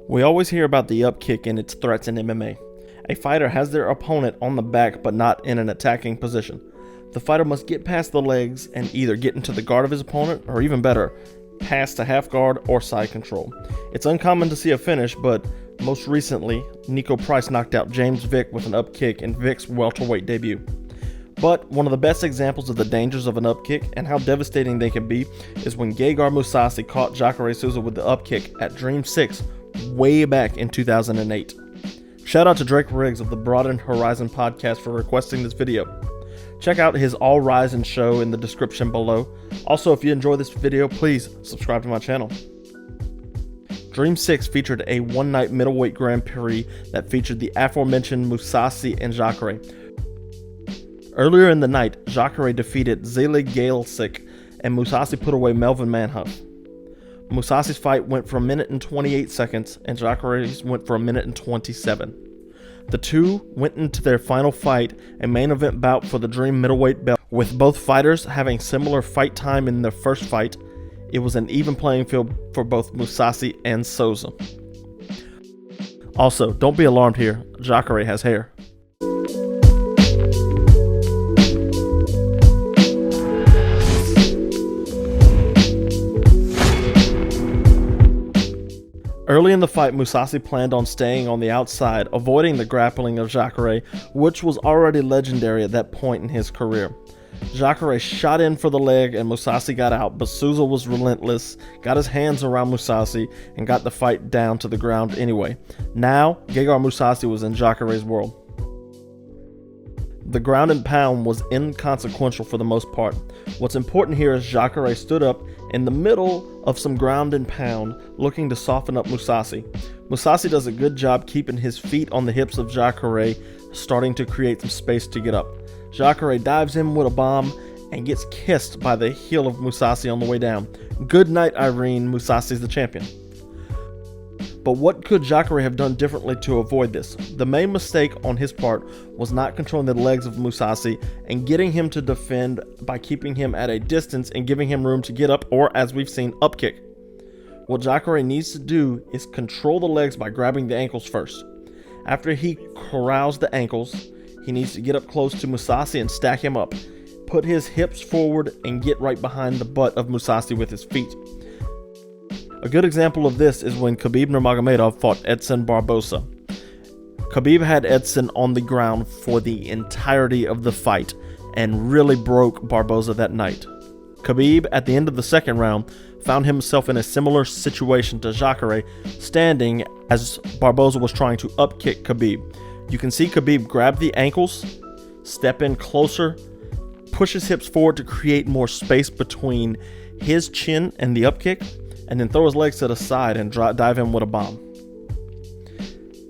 We always hear about the upkick and its threats in MMA. A fighter has their opponent on the back but not in an attacking position. The fighter must get past the legs and either get into the guard of his opponent or, even better, pass to half guard or side control. It's uncommon to see a finish, but most recently, Nico Price knocked out James Vick with an upkick in Vick's welterweight debut. But one of the best examples of the dangers of an upkick and how devastating they can be is when Gegard Mousasi caught Jacare Souza with the upkick at Dream 6 way back in 2008. Shout out to Drake Riggs of the Broadened Horizon podcast for requesting this video. Check out his All Rising show in the description below. Also, if you enjoy this video, please subscribe to my channel. Dream 6 featured a one-night middleweight Grand Prix that featured the aforementioned Mousasi and Jacare. Earlier in the night, Jacare defeated Zelig Galesic and Mousasi put away Melvin Manhuff. Mousasi's fight went for 1 minute and 28 seconds and Jacare's went for 1 minute and 27. The two went into their final fight, a main event bout for the Dream middleweight belt. With both fighters having similar fight time in their first fight, it was an even playing field for both Mousasi and Souza. Also, don't be alarmed here, Jacare has hair. Early in the fight, Mousasi planned on staying on the outside, avoiding the grappling of Jacare, which was already legendary at that point in his career. Jacare shot in for the leg and Mousasi got out, but Souza was relentless, got his hands around Mousasi, and got the fight down to the ground anyway. Now, Gegard Mousasi was in Jacare's world. The ground and pound was inconsequential for the most part. What's important here is Jacare stood up in the middle of some ground and pound, looking to soften up Mousasi. Mousasi does a good job keeping his feet on the hips of Jacare, starting to create some space to get up. Jacare dives in with a bomb and gets kissed by the heel of Mousasi on the way down. Good night, Irene. Mousasi's the champion. But what could Jacare have done differently to avoid this? The main mistake on his part was not controlling the legs of Mousasi and getting him to defend by keeping him at a distance and giving him room to get up, or as we've seen, upkick. What Jacare needs to do is control the legs by grabbing the ankles first. After he corrals the ankles, he needs to get up close to Mousasi and stack him up. Put his hips forward and get right behind the butt of Mousasi with his feet. A good example of this is when Khabib Nurmagomedov fought Edson Barboza. Khabib had Edson on the ground for the entirety of the fight and really broke Barboza that night. Khabib, at the end of the second round, found himself in a similar situation to Jacare, standing as Barboza was trying to upkick Khabib. You can see Khabib grab the ankles, step in closer, push his hips forward to create more space between his chin and the upkick, and then throw his legs to the side and dive in with a bomb.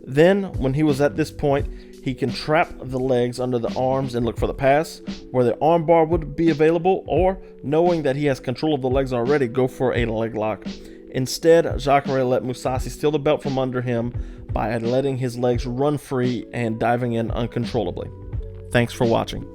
Then, when he was at this point, he can trap the legs under the arms and look for the pass, where the arm bar would be available, or, knowing that he has control of the legs already, go for a leg lock. Instead, Jacare let Mousasi steal the belt from under him by letting his legs run free and diving in uncontrollably. Thanks for watching.